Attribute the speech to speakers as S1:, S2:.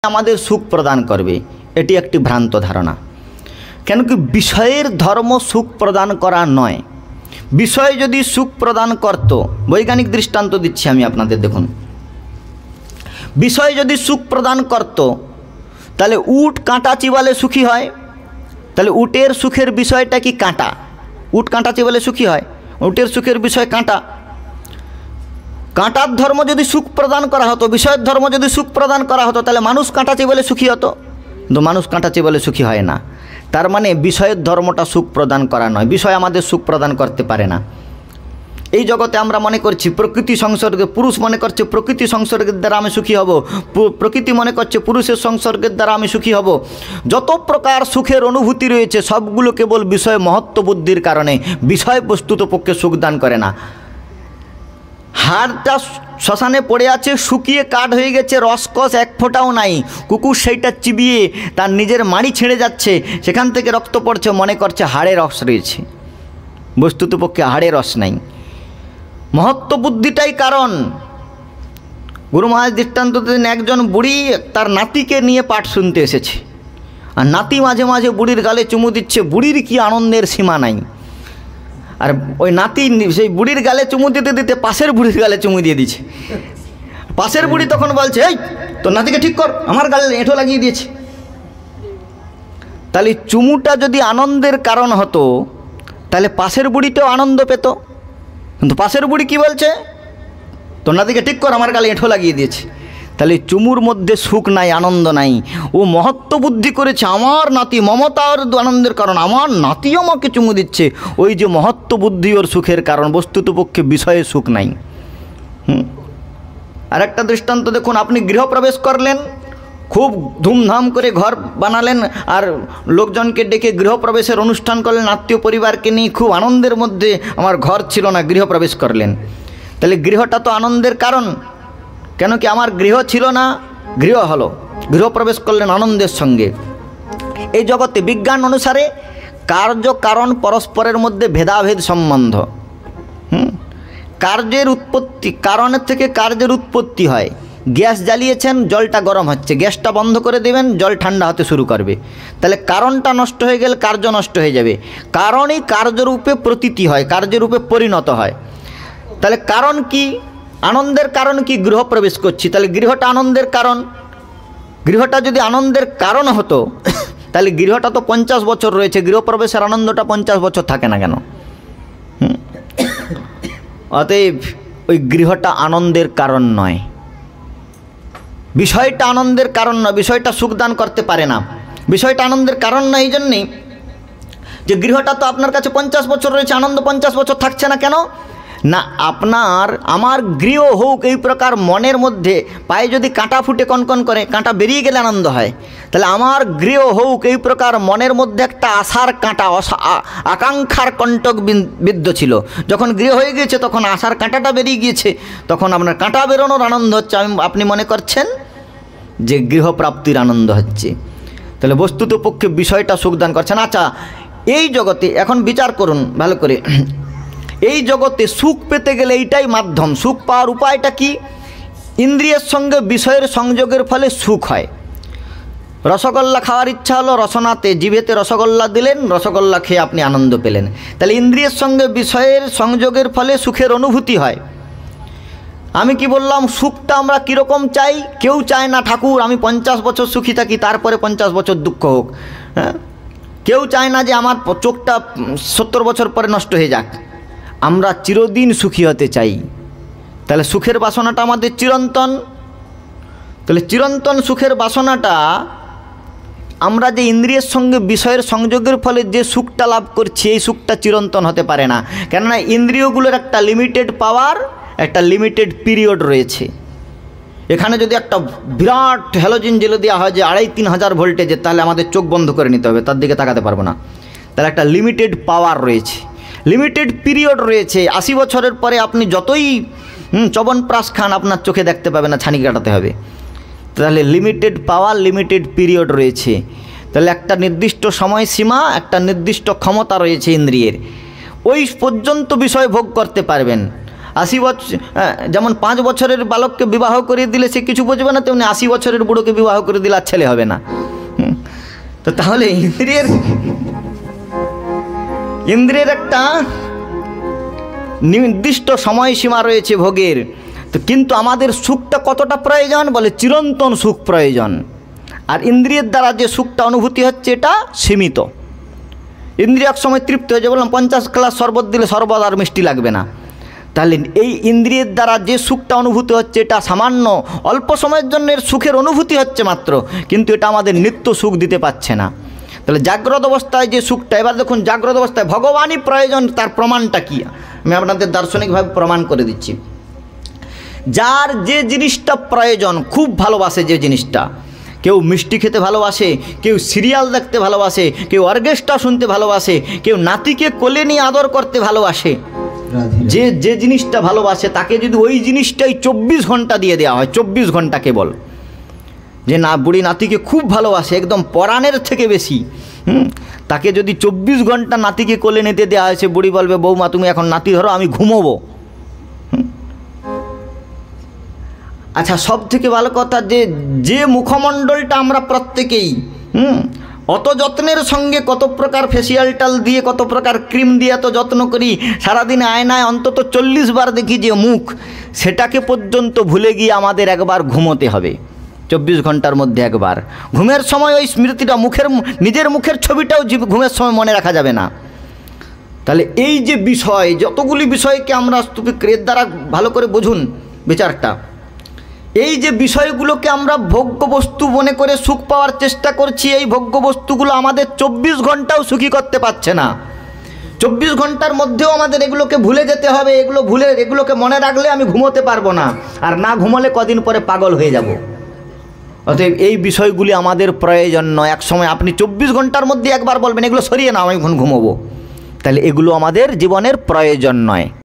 S1: আমাদের সুখ প্রদান করবে, এটি একটি ভ্রান্ত ধারণা। কেন কি বিষয়ের ধর্ম সুখ প্রদান করা নয়। বিষয় যদি সুখ প্রদান করত, বৈজ্ঞানিক দৃষ্টান্ত দিচ্ছি আমি আপনাদের, দেখুন, বিষয় যদি সুখ প্রদান করত তাহলে উট কাঁটা চিবালে সুখী হয়, তাহলে উটের সুখের বিষয়টা কি কাঁটা? উট কাঁটা চিবালে সুখী হয়, উটের সুখের বিষয় কাঁটা। কাঁটার ধর্ম যদি সুখ প্রদান করা হতো, বিষয়ের ধর্ম যদি সুখ প্রদান করা হতো, তাহলে মানুষ কাঁটা চিবালে সুখী হতো, কিন্তু মানুষ কাঁটা চিবালে সুখী হয় না। তার মানে বিষয়ের ধর্মটা সুখ প্রদান করা নয়, বিষয় আমাদের সুখ প্রদান করতে পারে না। এই জগতে আমরা মনে করছি প্রকৃতি সংসর্গে, পুরুষ মনে করছে প্রকৃতি সংসর্গের দ্বারা আমি সুখী হব, প্রকৃতি মনে করছে পুরুষের সংসর্গের দ্বারা আমি সুখী হব। যত প্রকার সুখের অনুভূতি রয়েছে সবগুলো কেবল বিষয় মহত্ব বুদ্ধির কারণে, বিষয় বস্তুত পক্ষে সুখ দান করে না। হাড়টা শ্মশানে পড়ে আছে, শুকিয়ে কাঠ হয়ে গেছে, রসকস এক ফোঁটাও নাই, কুকুর সেইটা চিবিয়ে তার নিজের মাড়ি ছেড়ে যাচ্ছে, সেখান থেকে রক্ত পড়ছে, মনে করছে হাড়ে রস রয়েছে, বস্তুত পক্ষে হাড়ে রস নাই। মহত্ব বুদ্ধিটাই কারণ। গুরু মহারাজ দৃষ্টান্ত দিন, একজন বুড়ি তার নাতিকে নিয়ে পাঠ শুনতে এসেছে, আর নাতি মাঝে মাঝে বুড়ির গালে চুমু দিচ্ছে, বুড়ির কি আনন্দের সীমা নাই। আর ওই নাতি সেই বুড়ির গালে চুমু দিতে দিতে পাশের বুড়ির গালে চুমু দিয়ে দিচ্ছে। পাশের বুড়ি তখন বলছে, এই তোর নাতিকে ঠিক কর, আমার গালে এঁঠো লাগিয়ে দিয়েছে। তাহলে চুমুটা যদি আনন্দের কারণ হতো তাহলে পাশের বুড়িটাও আনন্দ পেত, কিন্তু পাশের বুড়ি কি বলছে, তোর নাতিকে ঠিক কর, আমার গালে এঁঠো লাগিয়ে দিয়েছে। তাহলে চুমুর মধ্যে সুখ নাই, আনন্দ নাই। ও মহত্ব বুদ্ধি করেছে, আমার নাতি, মমতার আনন্দের কারণ, আমার নাতিও আমাকে চুমু দিচ্ছে, ওই যে মহত্ব বুদ্ধি ওর সুখের কারণ, বস্তুত পক্ষে বিষয়ে সুখ নাই। আর একটা দৃষ্টান্ত দেখুন, আপনি গৃহপ্রবেশ করলেন, খুব ধুমধাম করে ঘর বানালেন, আর লোকজনকে ডেকে গৃহপ্রবেশের অনুষ্ঠান করলেন, আত্মীয় পরিবারকে নিয়ে খুব আনন্দের মধ্যে, আমার ঘর ছিল না, গৃহপ্রবেশ করলেন। তাহলে গৃহটা তো আনন্দের কারণ, কেন কি আমার গৃহ ছিল না, গৃহ হলো, গৃহপ্রবেশ করলেন আনন্দের সঙ্গে। এই জগতে বিজ্ঞান অনুসারে কার্য কারণ পরস্পরের মধ্যে ভেদাভেদ সম্বন্ধ। কার্যের উৎপত্তি, কারণের থেকে কার্যের উৎপত্তি হয়। গ্যাস জ্বালিয়েছেন, জলটা গরম হচ্ছে, গ্যাসটা বন্ধ করে দেবেন, জল ঠান্ডা হতে শুরু করবে। তাহলে কারণটা নষ্ট হয়ে গেলে কার্য নষ্ট হয়ে যাবে। কারণই কার্যরূপে প্রতীতি হয়, কার্যরূপে পরিণত হয়। তাহলে কারণ কি? আনন্দের কারণ কি? গৃহপ্রবেশ করছি, তাহলে গৃহটা আনন্দের কারণ। গৃহটা যদি আনন্দের কারণ হতো তাহলে গৃহটা তো 50 বছর রয়েছে, গৃহপ্রবেশের আনন্দটা 50 বছর থাকে না কেন? অতএব ওই গৃহটা আনন্দের কারণ নয়, বিষয়টা আনন্দের কারণ নয়, বিষয়টা সুখদান করতে পারে না। বিষয়টা আনন্দের কারণ নয় এই জন্যেই যে গৃহটা তো আপনার কাছে 50 বছর রয়েছে, আনন্দ 50 বছর থাকছে না কেন না? আপনার আমার গৃহ হোক এই প্রকার মনের মধ্যে, পায়ে যদি কাঁটা ফুটে কনকন করে, কাঁটা বেরিয়ে গেলে আনন্দ হয়, তাহলে আমার গৃহ হোক এই প্রকার মনের মধ্যে একটা আশার কাঁটা, আকাঙ্ক্ষার কণ্টক বিদ্ধ ছিল। যখন গৃহ হয়ে গিয়েছে তখন আশার কাঁটাটা বেরিয়ে গিয়েছে, তখন আপনার কাঁটা বেরোনোর আনন্দ হচ্ছে, আপনি মনে করছেন যে গৃহপ্রাপ্তির আনন্দ হচ্ছে। তাহলে বস্তুত পক্ষে বিষয়টা সুখদান করছেন। আচ্ছা, এই জগতে এখন বিচার করুন ভালো করে, এই জগতে সুখ পেতে গেলে এইটাই মাধ্যম। সুখ পাওয়ার উপায়টা কি? ইন্দ্রিয়ের সঙ্গে বিষয়ের সংযোগের ফলে সুখ হয়। রসগোল্লা খাওয়ার ইচ্ছা হলো, রসনাতে জিভেতে রসগোল্লা দিলেন, রসগোল্লা খেয়ে আপনি আনন্দ পেলেন। তাহলে ইন্দ্রিয়ের সঙ্গে বিষয়ের সংযোগের ফলে সুখের অনুভূতি হয়। আমি কি বললাম, সুখটা আমরা কীরকম চাই? কেউ চায় না ঠাকুর আমি 50 বছর সুখী থাকি, তারপরে 50 বছর দুঃখ হোক। হ্যাঁ, কেউ চায় না যে আমার চোখটা 70 বছর পরে নষ্ট হয়ে যাক। আমরা চিরদিন সুখী হতে চাই। তাহলে সুখের বাসনাটা আমাদের চিরন্তন। তাহলে চিরন্তন সুখের বাসনাটা আমরা যে ইন্দ্রিয়ের সঙ্গে বিষয়ের সংযোগের ফলে যে সুখটা লাভ করছি, এই সুখটা চিরন্তন হতে পারে না। কেননা ইন্দ্রিয়গুলোর একটা লিমিটেড পাওয়ার, একটা লিমিটেড পিরিয়ড রয়েছে। এখানে যদি একটা বিরাট হ্যালোজেন জ্বেলে দেওয়া হয় যে 2500-3000 হাজার ভোল্টেজের, তাহলে আমাদের চোখ বন্ধ করে নিতে হবে, তার দিকে তাকাতে পারবো না। তাহলে একটা লিমিটেড পাওয়ার রয়েছে, লিমিটেড পিরিয়ড রয়েছে। 80 বছরের পরে আপনি যতই চবনপ্রাশ খান, আপনার চোখে দেখতে পাবে না, ছানি কাটাতে হবে। তাহলে লিমিটেড পাওয়ার, লিমিটেড পিরিয়ড রয়েছে। তাহলে একটা নির্দিষ্ট সময়সীমা, একটা নির্দিষ্ট ক্ষমতা রয়েছে ইন্দ্রিয়ের, ওই পর্যন্ত বিষয় ভোগ করতে পারবেন। 80 বছর, যেমন 5 বছরের বালককে বিবাহ করে দিলে সে কিছু বুঝবে না, তেমনি 80 বছরের বুড়োকে বিবাহ করে দিলে আর ছেলে হবে না। তো তাহলে ইন্দ্রিয়ের একটা নির্দিষ্ট সময়সীমা রয়েছে ভোগের। তো কিন্তু আমাদের সুখটা কতটা প্রয়োজন, বলে চিরন্তন সুখ প্রয়োজন। আর ইন্দ্রিয়ের দ্বারা যে সুখটা অনুভূতি হচ্ছে এটা সীমিত। ইন্দ্রিয় এক সময় তৃপ্ত হয়ে যায়, বললাম 50 গ্লাস শরবত দিলে শরবত আর মিষ্টি লাগবে না। তাহলে এই ইন্দ্রিয়ের দ্বারা যে সুখটা অনুভূতি হচ্ছে এটা সামান্য অল্প সময়ের জন্য এর সুখের অনুভূতি হচ্ছে মাত্র, কিন্তু এটা আমাদের নিত্য সুখ দিতে পারছে না। তাহলে জাগ্রত অবস্থায় যে সুখটা, এবার দেখুন জাগ্রত অবস্থায় ভগবানই প্রয়োজন, তার প্রমাণটা কি আমি আপনাদের দার্শনিকভাবে প্রমাণ করে দিচ্ছি। যার যে জিনিসটা প্রয়োজন, খুব ভালোবাসে যে জিনিসটা, কেউ মিষ্টি খেতে ভালোবাসে, কেউ সিরিয়াল দেখতে ভালোবাসে, কেউ অর্কেস্ট্রা শুনতে ভালোবাসে, কেউ নাতিকে কোলে নিয়ে আদর করতে ভালোবাসে, যে যে জিনিসটা ভালোবাসে তাকে যদি ওই জিনিসটাই 24 ঘন্টা দিয়ে দেওয়া হয়, 24 ঘন্টা কেবল, যে না বুড়ি নাতিকে খুব ভালোবাসে একদম পরাণের থেকে বেশি, তাকে যদি 24 ঘন্টা নাতিকে কোলে নিতে দেওয়া হয়, সে বুড়ি বলবে বৌমা তুমি এখন নাতি ধরো, আমি ঘুমোবো। আচ্ছা, সব থেকে ভালো কথা যে মুখমণ্ডলটা আমরা প্রত্যেকেই অত যত্নের সঙ্গে কত প্রকার ফেসিয়াল টাল দিয়ে, কত প্রকার ক্রিম দিয়ে এত যত্ন করি, সারাদিনে আয়নায় অন্তত 40 বার দেখি যে মুখ, সেটাকে পর্যন্ত ভুলে গিয়ে আমাদের একবার ঘুমোতে হবে, 24 ঘন্টার মধ্যে একবার। ঘুমের সময় ওই স্মৃতিটা, নিজের মুখের ছবিটাও ঘুমের সময় মনে রাখা যাবে না। তাহলে এই যে বিষয়, যতগুলি বিষয়কে আমরা এর দ্বারা ভালো করে বুঝুন বিচারটা, এই যে বিষয়গুলোকে আমরা ভোগ্য বস্তু মনে করে সুখ পাওয়ার চেষ্টা করছি, এই ভোগ্য বস্তুগুলো আমাদের 24 ঘন্টাও সুখী করতে পারছে না। 24 ঘন্টার মধ্যেও আমাদের এগুলোকে ভুলে যেতে হবে। এগুলোকে মনে রাখলে আমি ঘুমোতে পারবো না, আর না ঘুমোলে কদিন পরে পাগল হয়ে যাব। অতএব এই বিষয়গুলি আমাদের প্রয়োজন নয়। এক সময় আপনি 24 ঘন্টার মধ্যে একবার বলবেন এগুলো সরিয়ে নাও, আমি এখন ঘুমোবো, তাহলে এগুলো আমাদের জীবনের প্রয়োজন নয়।